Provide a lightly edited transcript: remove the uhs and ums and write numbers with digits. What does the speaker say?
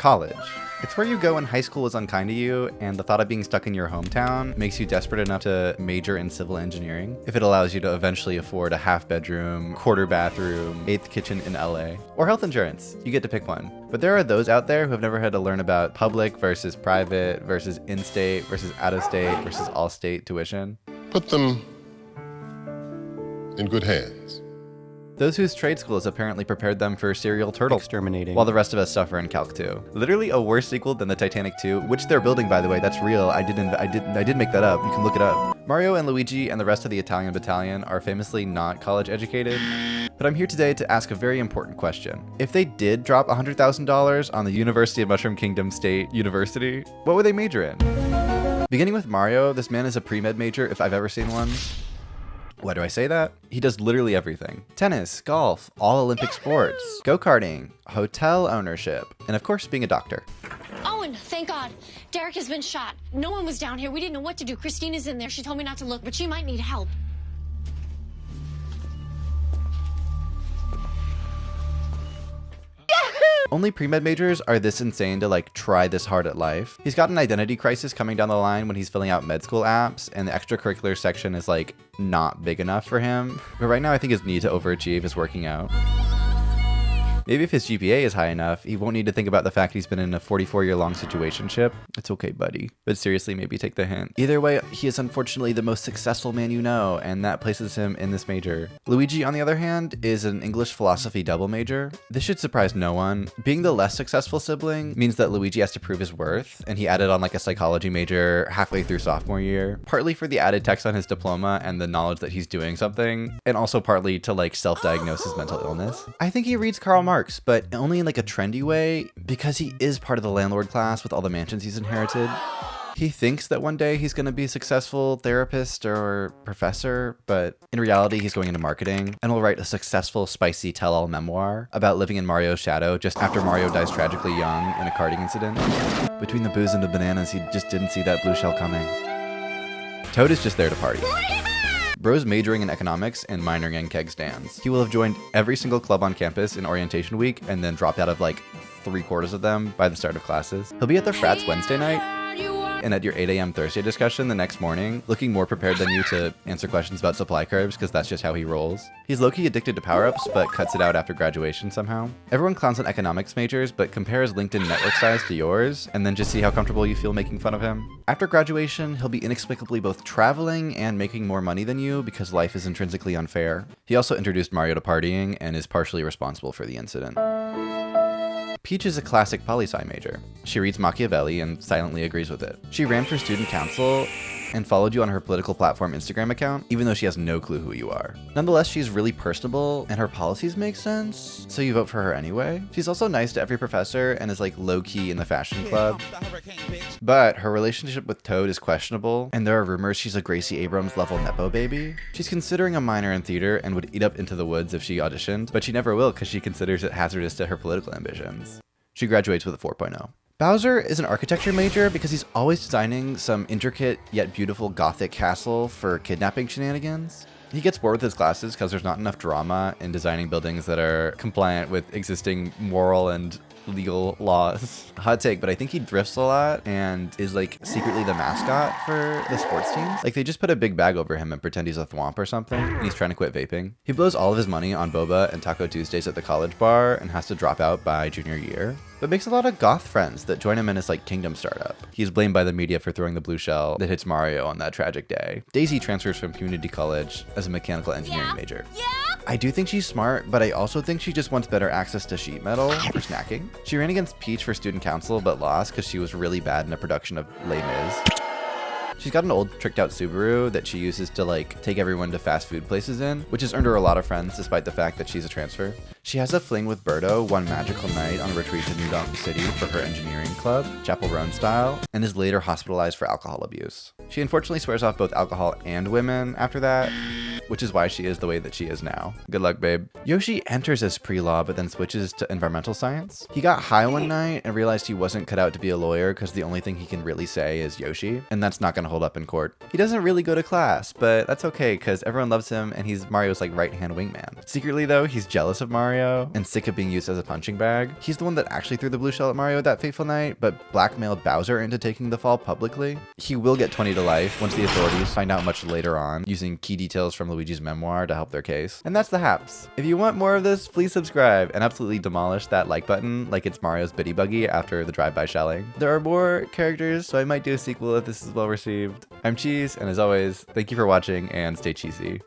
College. It's where you go when high school is unkind to you, and the thought of being stuck in your hometown makes you desperate enough to major in civil engineering if it allows you to eventually afford a half-bedroom, quarter bathroom, 8th kitchen in LA. Or health insurance. You get to pick one. But there are those out there who have never had to learn about public versus private versus in-state versus out-of-state versus all-state tuition. Put them in good hands. Those whose trade schools apparently prepared them for serial turtle exterminating, while the rest of us suffer in Calc 2. Literally a worse sequel than the Titanic 2, which they're building, by the way. That's real. I did make that up. You can look it up. Mario and Luigi and the rest of the Italian battalion are famously not college educated, but I'm here today to ask a very important question. If they did drop $100,000 on the University of Mushroom Kingdom State University, what would they major in? Beginning with Mario, this man is a pre-med major if I've ever seen one. Why do I say that? He does literally everything. Tennis, golf, all Olympic sports, go-karting, hotel ownership, and of course being a doctor. Owen, thank God. Derek has been shot. No one was down here. We didn't know what to do. Christina's in there. She told me not to look, but she might need help. Only pre-med majors are this insane to like try this hard at life. He's got an identity crisis coming down the line when he's filling out med school apps, and the extracurricular section is like not big enough for him. But right now I think his need to overachieve is working out. Maybe if his GPA is high enough, he won't need to think about the fact he's been in a 44-year-long situationship. It's okay, buddy. But seriously, maybe take the hint. Either way, he is unfortunately the most successful man you know, and that places him in this major. Luigi, on the other hand, is an English philosophy double major. This should surprise no one. Being the less successful sibling means that Luigi has to prove his worth, and he added on like a psychology major halfway through sophomore year, partly for the added text on his diploma and the knowledge that he's doing something, and also partly to like self-diagnose his mental illness. I think he reads Karl Marx, but only in like a trendy way because he is part of the landlord class with all the mansions he's inherited. He thinks that one day he's going to be a successful therapist or professor, but in reality he's going into marketing and will write a successful, spicy tell-all memoir about living in Mario's shadow just after Mario dies tragically young in a karting incident. Between the booze and the bananas, he just didn't see that blue shell coming. Toad is just there to party. Bro's majoring in economics and minoring in keg stands. He will have joined every single club on campus in orientation week and then dropped out of like 3/4 of them by the start of classes. He'll be at the frats Wednesday night and at your 8 a.m. Thursday discussion the next morning, looking more prepared than you to answer questions about supply curves because that's just how he rolls. He's low-key addicted to power-ups, but cuts it out after graduation somehow. Everyone clowns on economics majors, but compare his LinkedIn network size to yours, and then just see how comfortable you feel making fun of him. After graduation, he'll be inexplicably both traveling and making more money than you because life is intrinsically unfair. He also introduced Mario to partying and is partially responsible for the incident. Peach is a classic poli-sci major. She reads Machiavelli and silently agrees with it. She ran for student council and followed you on her political platform Instagram account, even though she has no clue who you are. Nonetheless, she's really personable and her policies make sense, so you vote for her anyway. She's also nice to every professor and is like low-key in the fashion club. But her relationship with Toad is questionable, and there are rumors she's a Gracie Abrams level Nepo baby. She's considering a minor in theater and would eat up Into the Woods if she auditioned, but she never will because she considers it hazardous to her political ambitions. She graduates with a 4.0. Bowser is an architecture major because he's always designing some intricate yet beautiful gothic castle for kidnapping shenanigans. He gets bored with his classes because there's not enough drama in designing buildings that are compliant with existing moral and legal laws. Hot take, but I think he drifts a lot and is like secretly the mascot for the sports teams. Like they just put a big bag over him and pretend he's a thwomp or something, and he's trying to quit vaping. He blows all of his money on boba and Taco Tuesdays at the college bar and has to drop out by junior year, but makes a lot of goth friends that join him in his like kingdom startup. He's blamed by the media for throwing the blue shell that hits Mario on that tragic day. Daisy transfers from community college as a mechanical engineering major. I do think she's smart, but I also think she just wants better access to sheet metal for snacking. She ran against Peach for student council, but lost because she was really bad in a production of Les Mis. She's got an old tricked out Subaru that she uses to like take everyone to fast food places in, which has earned her a lot of friends despite the fact that she's a transfer. She has a fling with Berto one magical night on a retreat to New Donk City for her engineering club, Chapel Roan style, and is later hospitalized for alcohol abuse. She unfortunately swears off both alcohol and women after that, which is why she is the way that she is now. Good luck, babe. Yoshi enters as pre-law, but then switches to environmental science. He got high one night and realized he wasn't cut out to be a lawyer because the only thing he can really say is Yoshi, and that's not gonna hold up in court. He doesn't really go to class, but that's okay because everyone loves him and he's Mario's like right-hand wingman. Secretly though, he's jealous of Mario and sick of being used as a punching bag. He's the one that actually threw the blue shell at Mario that fateful night, but blackmailed Bowser into taking the fall publicly. He will get 20 to life once the authorities find out much later on, using key details from Luigi's memoir to help their case. And that's the Haps. If you want more of this, please subscribe and absolutely demolish that like button like it's Mario's Biddy Buggy after the drive-by shelling. There are more characters, so I might do a sequel if this is well received. I'm Cheese, and as always, thank you for watching and stay cheesy.